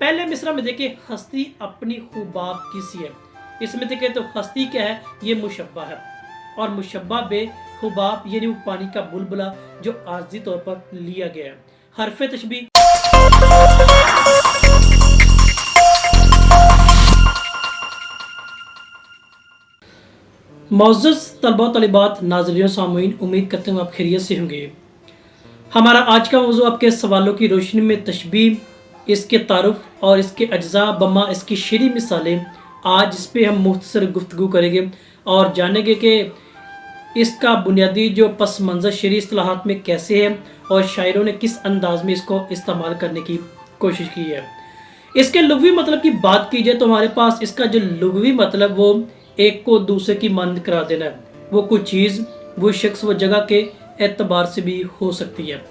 पहले मिसरा में देखिए हस्ती अपनी खुबाब किसी है। इसमें देखिए तो हस्ती क्या है, ये मुशब्बा है और मुशब्बा बे खुबाब यानी वो पानी का बुलबुला जो आर्जी तौर पर लिया गया है। हरफ तशबीह मौजूद तलबा तलिबात नाज़रीन सामुईन, उम्मीद करते हैं आप खैरियत से होंगे। हमारा आज का मौजू आपके सवालों की रोशनी में तशबीह, इसके तारुफ और इसके अज्जा बमा इसकी शेरी मिसालें, आज इस पर हम मुख्तसर गुफ्तगू करेंगे और जानेंगे कि इसका बुनियादी जो पस मंज़र शेरी इस्तिलाहात में कैसे है और शायरों ने किस अंदाज में इसको इस्तेमाल करने की कोशिश की है। इसके लुग़वी मतलब की बात की जाए तो हमारे पास इसका जो लुग़वी मतलब वो एक को दूसरे की मानद करार देना है। वो कुछ चीज़, वो शख्स, वो जगह के एतबार से भी हो सकती है।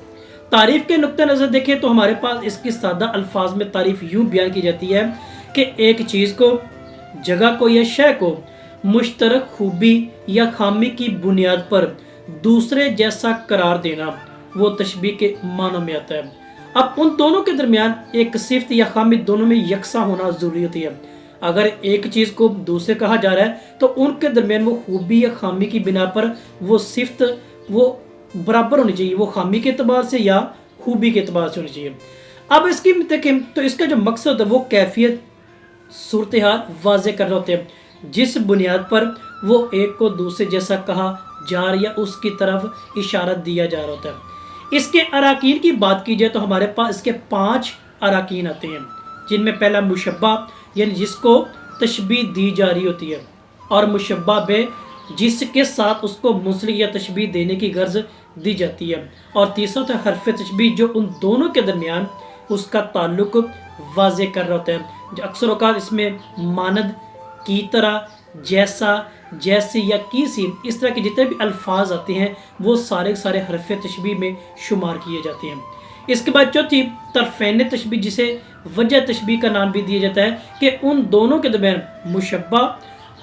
तारीफ़ के नुक्ते नज़र देखें तो हमारे पास इसकी सादा अल्फाज में तारीफ़ यूँ बयान की जाती है कि एक चीज़ को, जगह को या शय को मुश्तरक खूबी या खामी की बुनियाद पर दूसरे जैसा करार देना, वो तशबीह के मानों में आता है। अब उन दोनों के दरमियान एक सिफ्त या खामी दोनों में यकसा होना ज़रूरी होती है। अगर एक चीज़ को दूसरे कहा जा रहा है तो उनके दरमियान वो खूबी या खामी की बिना पर वो सिफ्त वो बराबर होनी चाहिए, वो खामी के अतबार से या खूबी के अतबार से होनी चाहिए। अब इसकी देखें तो इसका जो मकसद है वो कैफियत, सूरत हाल वाज़े करना होते हैं जिस बुनियाद पर वो एक को दूसरे जैसा कहा जा रहा या उसकी तरफ इशारा दिया जा रहा होता है। इसके अराकीन की बात की जाए तो हमारे पास इसके 5 अराकीन आते हैं, जिनमें पहला मुशब्बा यानी जिसको तशबीह दी जा रही होती है, और मुशब्बा बे जिसके साथ उसको मुंसलिक या तशबीह देने की गर्ज दी जाती है, और तीसरा होता है हरफ तशबीह जो उन दोनों के दरमियान उसका ताल्लुक वाज़े कर रहा होता है। जो अक्सर औक़ात इसमें मानद, की तरह, जैसा, जैसे या किसी, इस तरह के जितने भी अल्फाज आते हैं वो सारे सारे हरफ तशबीह में शुमार किए जाते हैं। इसके बाद चौथी तरफ़ैन तशबीह जिसे वजह तशबीह का नाम भी दिया जाता है कि उन दोनों के दरमियान मुशब्बा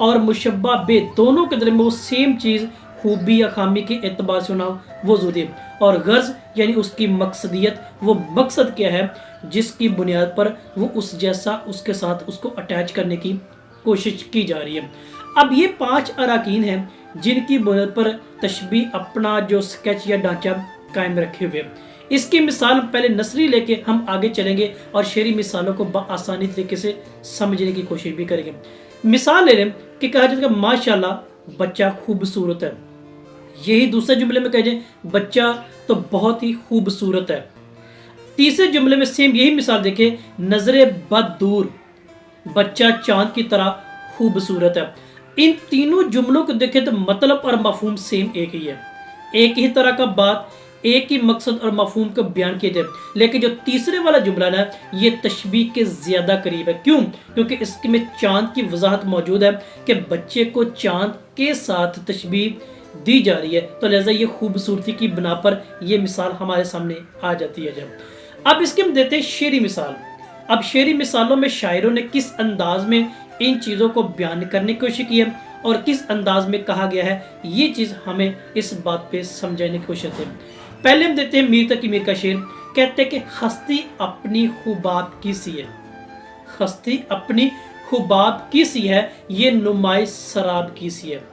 और मुशब्बा बे दोनों के दरमियान वो सेम चीज़ खूबी या खामी के एतबार से होना वो ज़रूरी है, और गर्ज यानी उसकी मकसदियत, वो मकसद क्या है जिसकी बुनियाद पर वो उस जैसा उसके साथ उसको अटैच करने की कोशिश की जा रही है। अब ये 5 अराकीन हैं जिनकी बुनियाद पर तशबीह अपना जो स्केच या ढांचा कायम रखे हुए। इसकी मिसाल पहले नसरी लेके हम आगे चलेंगे और शेरी मिसालों को आसानी तरीके से समझने की कोशिश भी करेंगे। मिसाल ले लें कि कहा जाता है माशाल्लाह बच्चा खूबसूरत है। यही दूसरे जुमले में कह जाए बच्चा तो बहुत ही खूबसूरत है। तीसरे जुमले में सेम यही मिसाल देखें, नजरे बद दूर, बच्चा चांद की तरह खूबसूरत है। इन तीनों जुमलों को देखें तो मतलब और मफहूम सेम एक ही है, एक ही तरह का बात, एक ही मकसद और मफहूम को बयान किया जाए। लेकिन जो तीसरे वाला जुमला ना ये तशबीह के ज़्यादा करीब है। क्यों? क्योंकि इसमें चांद की वजाहत मौजूद है कि बच्चे को चांद के साथ तशबीह दी जा रही है, तो लिहाजा ये खूबसूरती की बिना पर यह मिसाल हमारे सामने आ जाती है। जब अब इसके हम देते हैं शेरी मिसाल। अब शेरी मिसालों में शायरों ने किस अंदाज में इन चीज़ों को बयान करने की कोशिश की है और किस अंदाज में कहा गया है, ये चीज़ हमें इस बात पे समझाने की कोशिश है। पहले हम देते हैं मीर तकी मीर का शेर। कहते हैं कि हस्ती अपनी खुबाब की सी है, हस्ती अपनी खुबाब की सी है, ये नुमाइश शराब की सी है।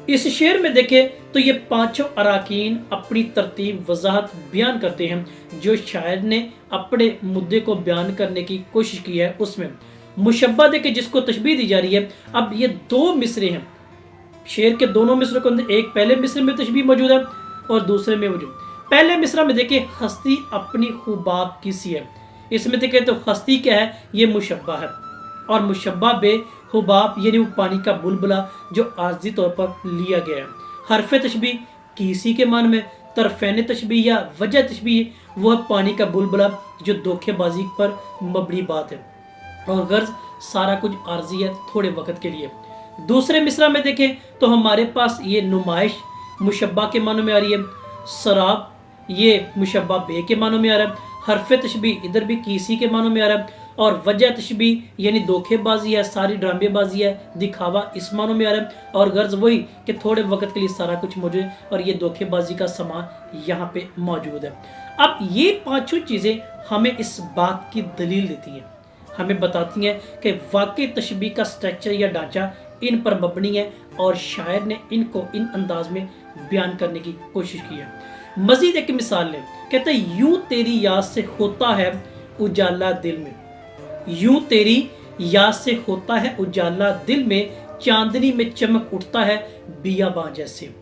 इस शेर में देखें तो ये 5 अराकीन अपनी तरतीब वजाहत बयान करते हैं जो शायर ने अपने मुद्दे को बयान करने की कोशिश की है। उसमें मुशब्बा देखे जिसको तशबीह दी जा रही है। अब ये 2 मिसरे हैं, शेर के दोनों मिसरों के अंदर एक पहले मिसरे में तशबीह मौजूद है और दूसरे में मौजूद। पहले मिसरा में देखिए हस्ती अपनी खुबाब की सी है। इसमें देखे तो हस्ती क्या है, ये मुशब्बा है, और मुशब्बा बे खुबाब यानी वो पानी का बुलबुला जो आर्जी तौर पर लिया गया है। हरफ तशबीह किसी के मान में, तरफ़ैन तशबीह या वजह तशबीह वो है पानी का बुलबुला जो धोखेबाजी पर मबनी बात है, और गर्ज सारा कुछ आर्जी है थोड़े वक्त के लिए। दूसरे मिसरा में देखें तो हमारे पास ये नुमाइश मुशब्बा के मानों में आ रही है, शराब ये मुशब्बा बे के मानों में आ रहा है, हरफ तशबीह इधर भी किसी के मानों में आ रहा है, और वजह तशबीह यानी धोखेबाजी है, सारी ड्रामेबाजी है, दिखावा इस मानों में आ रहा है, और गर्ज वही कि थोड़े वक्त के लिए सारा कुछ मौजूद है और ये धोखेबाजी का सामान यहाँ पे मौजूद है। अब ये 5 चीज़ें हमें इस बात की दलील देती हैं, हमें बताती हैं कि वाकई तशबीह का स्ट्रक्चर या ढांचा इन पर मबनी है और शायर ने इनको इन अंदाज में बयान करने की कोशिश की है। मजीद एक मिसाल लें, कहते हैं यूं तेरी याद से होता है उजाला दिल में, यूं तेरी याद से होता है उजाला दिल में, चांदनी में चमक उठता है बियाबां जैसे।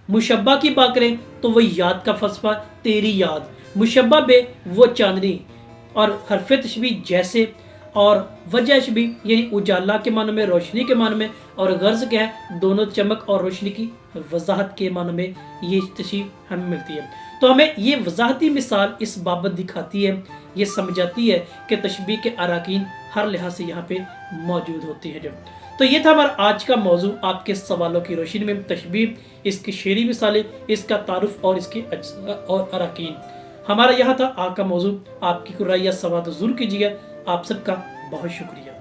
मुशब्बा की बात करें तो वो याद का फलसफा तेरी याद, मुशब्बा बे वो चांदनी, और हरफ तशबीह जैसे, और वजह तशबीह यानी उजाला के मानों में, रोशनी के मानों में, और गर्ज क्या है दोनों चमक और रोशनी की वजाहत के मानों में ये तशबीह हमें मिलती है। तो हमें ये वजाहती मिसाल इस बाबत दिखाती है, ये समझाती है कि तशबीह के अराकीन हर लिहाज से यहाँ पे मौजूद होती है। जब तो ये था हमारा आज का मौजू, आपके सवालों की रोशनी में तशबीह, इसकी शेरी मिसालें, इसका तारुफ और इसके अज्जा और अराकीन। हमारा यहाँ था आज का मौजू। आपकी कोई राय या सवाल ज़रूर कीजिएगा। आप सबका बहुत शुक्रिया।